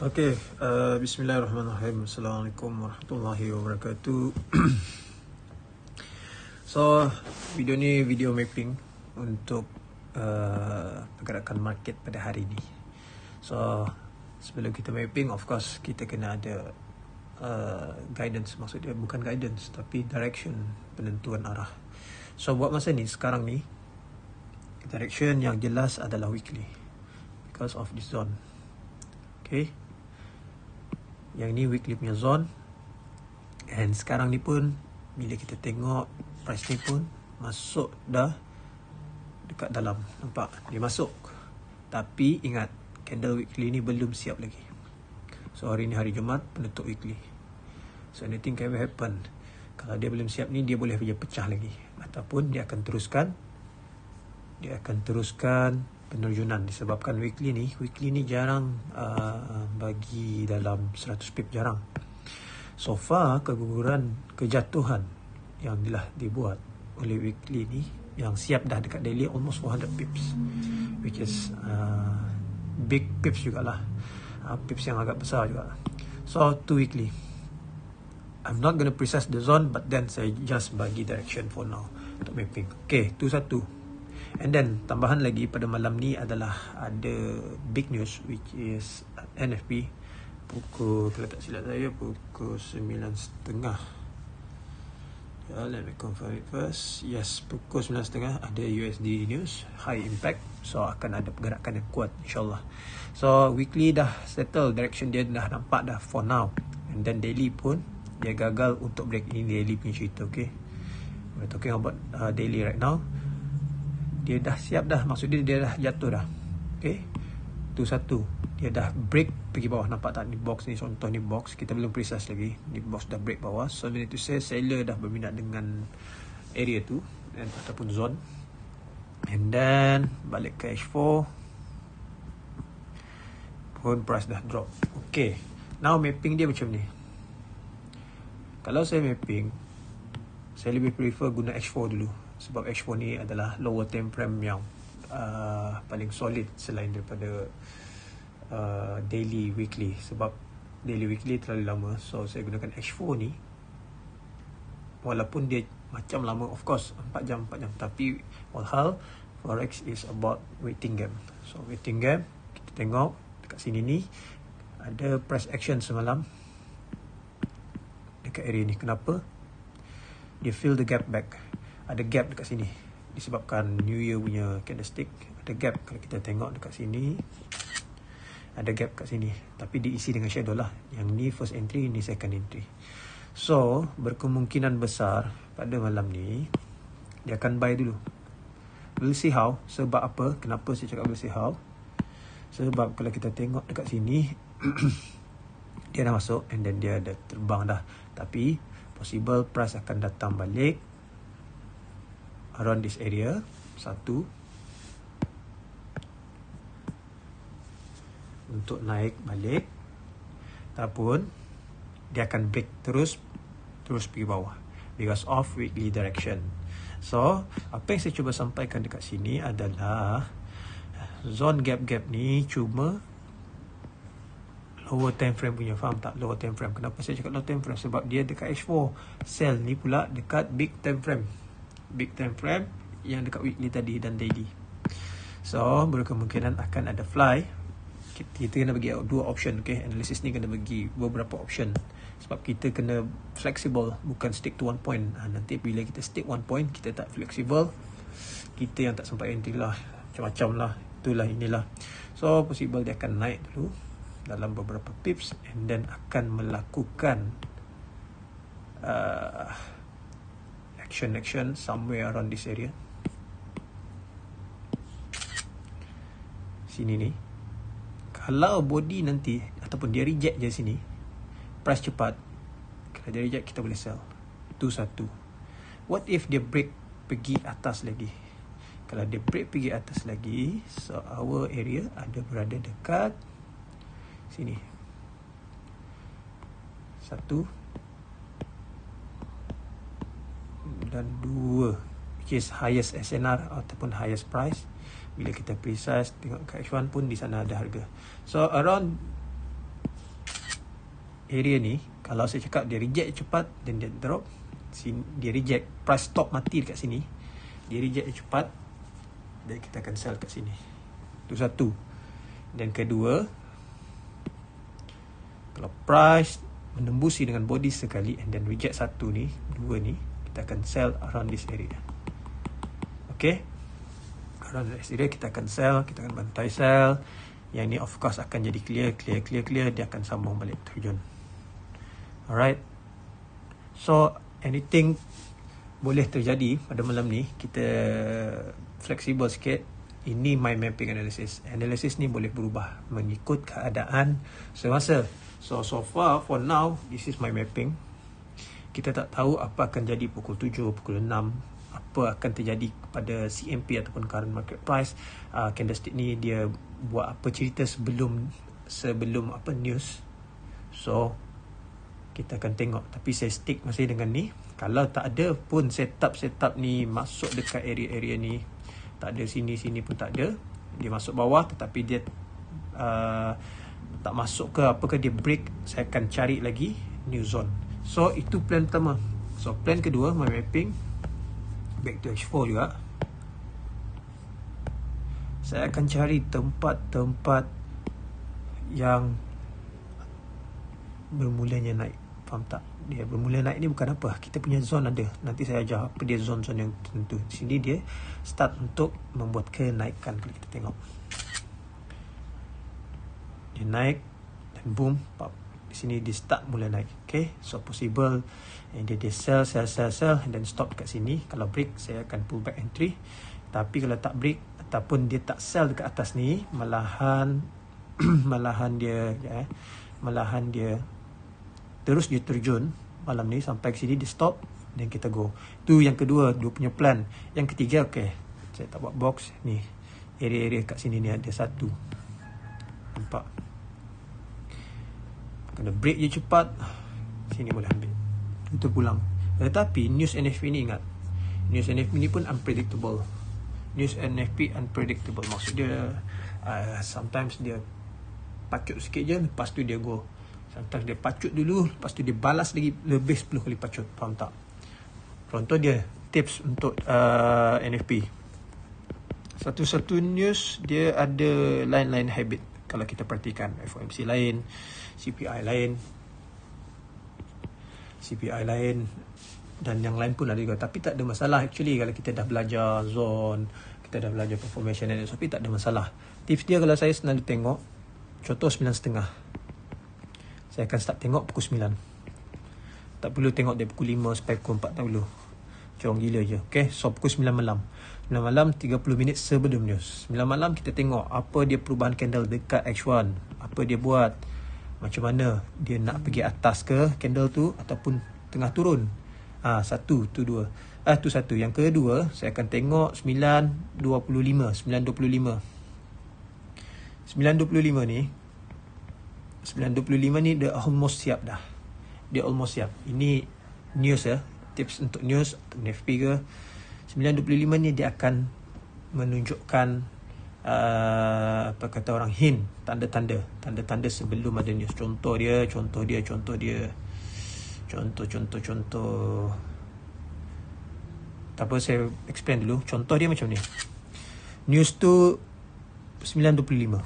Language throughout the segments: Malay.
Okay, Bismillahirrahmanirrahim. Assalamualaikum warahmatullahi wabarakatuh. So, video ni video mapping untuk pergerakan market pada hari ni. So, sebelum kita mapping, of course kita kena ada guidance. Maksud dia bukan guidance tapi direction, penentuan arah. So, buat masa ni, sekarang ni, direction yang jelas adalah weekly because of this zone. Okay, yang ni weekly punya zone. And sekarang ni pun bila kita tengok price ni pun masuk dah dekat dalam. Nampak? Dia masuk. Tapi ingat, candle weekly ni belum siap lagi. So hari ni hari Jumaat, penutup weekly. So anything can happen. Kalau dia belum siap ni, dia boleh pecah lagi. Ataupun dia akan teruskan penerjunan. Disebabkan weekly ni jarang bagi dalam 100 pip, jarang. So far kejatuhan yang telah dibuat oleh weekly ni yang siap dah dekat daily almost 400 pips, which is big pips jugalah, pips yang agak besar juga. So to weekly, I'm not gonna precise the zone, but then saya just bagi direction for now untuk mapping. Okay, tu satu. And then tambahan lagi pada malam ni adalah ada big news, which is NFP pukul, kalau tak silap saya, pukul 9.30. Let me confirm it first. Yes, pukul 9.30 ada USD news, high impact. So akan ada pergerakan yang kuat insyaAllah. So weekly dah settle, direction dia dah nampak dah for now. And then daily pun dia gagal untuk break. Ini daily punya cerita. Okay, we're talking about daily right now. Dia dah siap dah, maksud dia dah jatuh dah. Okay, tu satu. Dia dah break pergi bawah. Nampak tak ni box ni, contoh ni box, kita belum precise lagi. Ni box dah break bawah. So meaning to say seller dah berminat dengan area tu ataupun zone. And then balik ke H4 pun price dah drop. Okay, now mapping dia macam ni. Kalau saya mapping, saya lebih prefer guna H4 dulu. Sebab H4 ni adalah lower time frame yang paling solid selain daripada daily weekly. Sebab daily weekly terlalu lama. So saya gunakan H4 ni. Walaupun dia macam lama, of course 4 jam. Tapi walhal Forex is about waiting game. So waiting game, kita tengok dekat sini ni ada price action semalam dekat area ni. Kenapa? Dia fill the gap back. Ada gap dekat sini disebabkan New Year punya candlestick. Ada gap. Kalau kita tengok dekat sini, ada gap kat sini, tapi diisi dengan shadow lah. Yang ni first entry, ni second entry. So berkemungkinan besar pada malam ni dia akan buy dulu. We'll see how. Sebab apa? Kenapa saya cakap we'll see how? Sebab kalau kita tengok dekat sini dia dah masuk and then dia dah terbang dah. Tapi possible price akan datang balik around this area. Satu, untuk naik balik, ataupun dia akan break terus pergi bawah because of weekly direction. So apa yang saya cuba sampaikan dekat sini adalah zone gap ni cuma lower time frame punya. Faham tak? Lower time frame. Kenapa saya cakap lower time frame? Sebab dia dekat H4. Sell ni pula dekat big time frame. Big time frame yang dekat weekly tadi dan daily. So berkemungkinan akan ada fly. Kita kena bagi dua option. Okay, analysis ni kena bagi beberapa option. Sebab kita kena flexible, bukan stick to one point. Nanti bila kita stick one point, kita tak flexible, kita yang tak sempat entry lah, macam-macam lah. Itulah inilah. So possible dia akan naik dulu dalam beberapa pips and then akan melakukan action somewhere around this area. Sini ni. Kalau body nanti ataupun dia reject je sini, price cepat. Kalau dia reject, kita boleh sell. Itu satu. What if dia break pergi atas lagi? Kalau dia break pergi atas lagi, so our area ada berada dekat sini. Satu dan dua, which is highest SNR ataupun highest price. Bila kita precise tengok kat H1 pun di sana ada harga. So around area ni, kalau saya cakap dia reject cepat dan dia drop, dia reject, price stop mati dekat sini, dia reject cepat dan kita akan sell kat sini. Itu satu. Dan kedua, kalau price menembusi dengan body sekali and then reject satu ni, dua ni, kita akan sell around this area. Okay, around this area kita akan sell, kita akan bantai sell. Yang ni of course akan jadi clear, dia akan sambung balik terjun. Alright, so anything boleh terjadi pada malam ni. Kita fleksibel sikit. Ini my mapping analysis. Analysis ni boleh berubah mengikut keadaan semasa. So far, for now, this is my mapping. Kita tak tahu apa akan jadi pukul 7, pukul 6. Apa akan terjadi pada CMP ataupun current market price. Candlestick ni dia buat apa cerita sebelum apa news. So kita akan tengok. Tapi saya stick masih dengan ni. Kalau tak ada pun setup ni masuk dekat area-area ni, tak ada sini pun tak ada, dia masuk bawah tetapi dia tak masuk ke apakah dia break, saya akan cari lagi new zone. So itu plan pertama. So plan kedua, my mapping back to H4 juga. Saya akan cari tempat-tempat yang bermulanya naik. Faham tak? Dia bermula naik ni bukan apa, kita punya zone ada. Nanti saya ajar apa dia zone-zone yang tertentu. Di sini dia start untuk membuat kenaikan. Kalau kita tengok, dia naik dan boom, pop. Di sini dia start mula naik. Okay, so possible and dia sell and then stop kat sini. Kalau break saya akan pull back entry. Tapi kalau tak break ataupun dia tak sell dekat atas ni, malahan dia terus dia terjun malam ni sampai ke sini, dia stop dan kita go. Tu yang kedua, dia punya plan. Yang ketiga, okay, saya tak buat box ni, area-area kat sini ni ada satu, nampak, kena break je cepat, sini boleh ambil, itu pulang. Tetapi news NFP ni, ingat, news NFP ni pun unpredictable. News NFP unpredictable maksud dia sometimes dia pacut sikit je, lepas tu dia go. Sometimes dia pacut dulu, lepas tu dia balas lagi lebih 10 kali pacut. Faham tak? Contoh dia, tips untuk NFP. Satu-satu news dia ada line habit. Kalau kita perhatikan, FOMC lain, CPI lain, dan yang lain pun ada juga. Tapi tak ada masalah actually kalau kita dah belajar zone, kita dah belajar performation analysis, tapi tak ada masalah. Tips dia kalau saya selalu tengok, contoh 9.30, saya akan start tengok pukul 9. Tak perlu tengok dari pukul 5 sampai pukul 4, tak perlu. Corong gila je. Okay, so pukul 9 malam. 9 malam 30 minit sebelum news. 9 malam kita tengok apa dia perubahan candle dekat H1. Apa dia buat. Macam mana dia nak pergi atas ke candle tu ataupun tengah turun. Satu, tu dua. Tu satu. Yang kedua, saya akan tengok 9.25 ni. 9.25 ni dia almost siap dah. Ini news ya. Tips untuk news, NFP ke. 9.25 ni dia akan menunjukkan apa kata orang, hint, tanda-tanda sebelum ada news. Contoh tak apa, saya explain dulu. Contoh dia macam ni. News tu 9.25,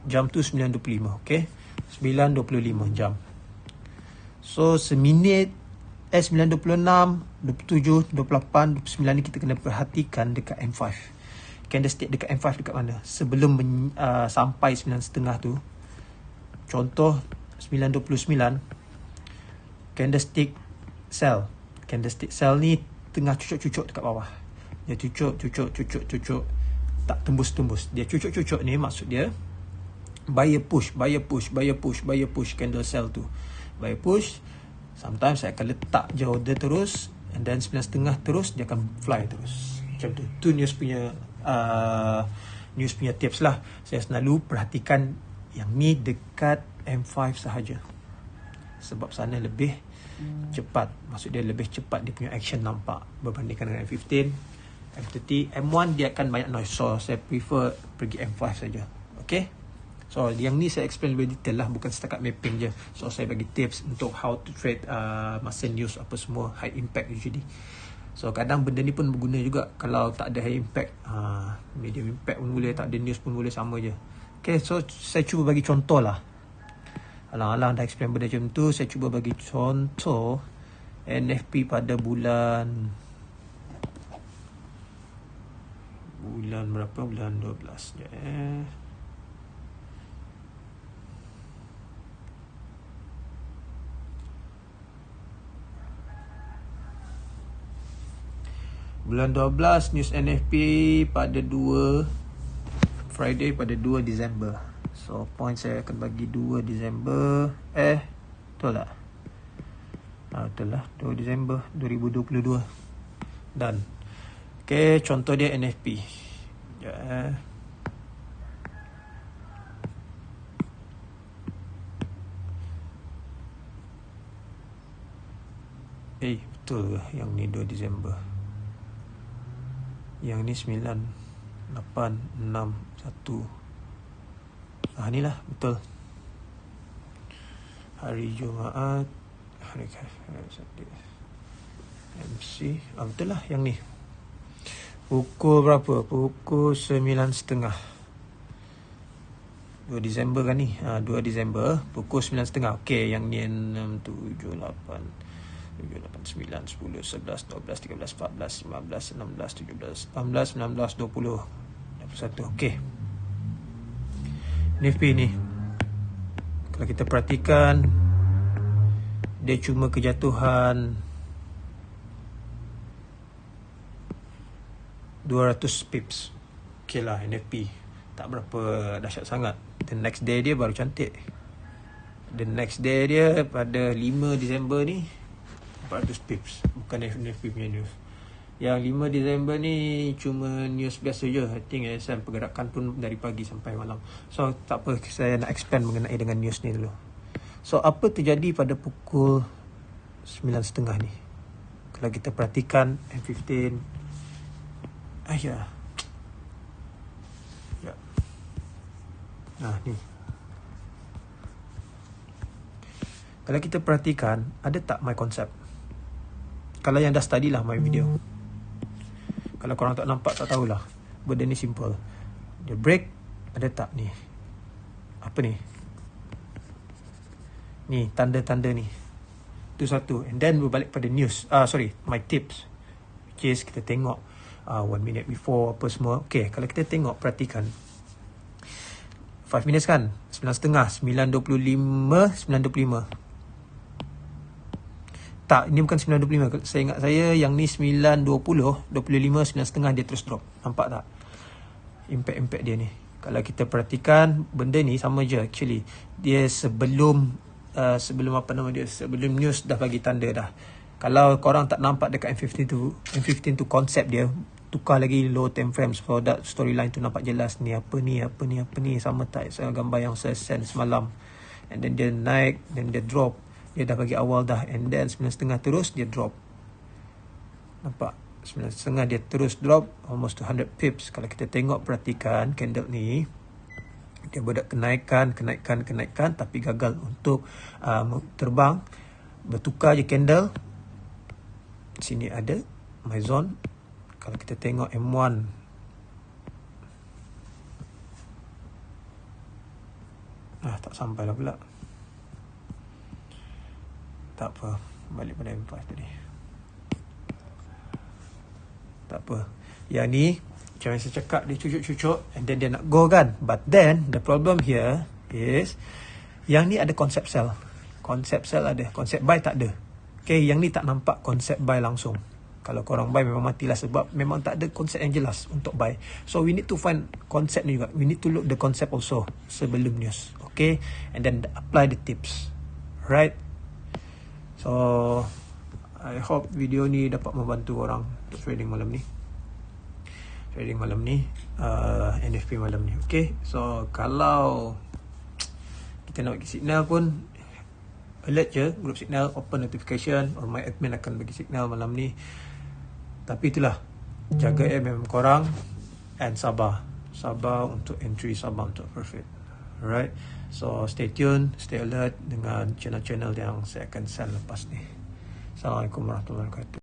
jam tu 9.25. okay, 9.25 jam. So seminit 9.26, 27, 28, 29 ni kita kena perhatikan dekat M5. Candlestick dekat M5 dekat mana? Sebelum sampai 9.30 tu. Contoh 9.29, candlestick sell. Candlestick sell ni tengah cucuk-cucuk dekat bawah. Dia cucuk, tak tembus-tembus. Dia cucuk-cucuk ni maksud dia buyer push candle sell tu. Buyer push. Sometimes saya akan letak je order terus, and then 9.30 terus dia akan fly terus. Macam tu. Tu news punya tips lah. Saya selalu perhatikan yang ni dekat M5 sahaja. Sebab sana lebih cepat. Maksud dia lebih cepat dia punya action nampak berbandingkan dengan M15, M30. M1 dia akan banyak noise. So saya prefer pergi M5 saja. Okay. So yang ni saya explain lebih detail lah, bukan setakat mapping je. So saya bagi tips untuk how to trade masa news apa semua high impact usually. So kadang benda ni pun berguna juga kalau tak ada high impact, medium impact pun boleh, tak ada news pun boleh, sama je. Okay, so saya cuba bagi contoh lah. Alang-alang dah explain benda macam tu, saya cuba bagi contoh NFP pada bulan berapa? Bulan 12 je Bulan 12 news NFP pada 2 Friday pada 2 Disember. So point saya akan bagi 2 Disember. Betul tak? Betul lah, 2 Disember 2022. Dan okay, contoh dia NFP. Betul yang ni 2 Disember. Yang ni 9, 8, 6, 1. Ni lah, betul. Hari Jumaat, hari MC. Betul lah yang ni. Pukul berapa? Pukul 9.30. 2 Disember kan ni? 2 Disember, pukul 9.30. Okay, yang ni 6, 7, 8, 9, 10, 11, 12, 13, 14, 15, 16, 17, 18, 19, 20, 21. Okay. NFP ni, kalau kita perhatikan, dia cuma kejatuhan 200 pips. Okay lah, NFP tak berapa dahsyat sangat. The next day dia baru cantik. The next day dia pada 5 Disember ni 400 pips, bukan NFP punya news. Yang 5 Disember ni cuma news biasa je. I think ASM pergerakan pun dari pagi sampai malam. So tak apa, saya nak expand mengenai dengan news ni dulu. So apa terjadi pada pukul 9.30 ni? Kalau kita perhatikan M15, ni. Kalau kita perhatikan, ada tak my concept? Kalau yang dah study lah my video. Kalau korang tak nampak, tak tahulah. Benda ni simple. Dia break, ada tak ni? Apa ni? Ni, tanda-tanda ni. Itu satu. And then berbalik pada news. My tips. Which is kita tengok 1 minute before apa semua. Okay, kalau kita tengok, perhatikan. 5 minutes kan? 9.30, 9.25, 9.25. Tak, ini bukan 9.25. Saya ingat saya yang ni 9.20, 25, 9.30 dia terus drop. Nampak tak? Impact dia ni. Kalau kita perhatikan, benda ni sama je actually. Dia sebelum sebelum news dah bagi tanda dah. Kalau korang tak nampak dekat M15 tu konsep dia, tukar lagi low time frames for that storyline tu nampak jelas ni apa ni sama tak gambar yang saya send semalam. And then dia naik, then dia drop. Dia dah bagi awal dah, and then 9.30 terus dia drop. Nampak? 9.30 dia terus drop almost 200 pips. Kalau kita tengok, perhatikan candle ni, dia berdak kenaikan tapi gagal untuk terbang. Bertukar je candle. Sini ada my zone. Kalau kita tengok M1, tak sampai lah pula. Tak apa, balik pada M5 tadi. Tak apa. Yang ni, macam yang saya cakap, dia cucuk-cucuk and then dia nak go kan. But then, the problem here is, yang ni ada konsep sell. Konsep sell ada, konsep buy tak ada. Okay, yang ni tak nampak konsep buy langsung. Kalau korang buy memang matilah sebab memang tak ada konsep yang jelas untuk buy. So, we need to find konsep ni juga. We need to look the concept also sebelum news. Okay, and then apply the tips. Right? So, I hope video ni dapat membantu orang untuk trading malam ni. NFP malam ni. Okay, so kalau kita nak bagi signal pun, alert je, group signal, open notification, or my admin akan bagi signal malam ni. Tapi itulah, jaga MM korang and sabar. Sabar untuk entry, sabar untuk profit. Alright, so stay tune, stay alert dengan channel-channel yang saya akan sell lepas ni. Assalamualaikum warahmatullahi wabarakatuh.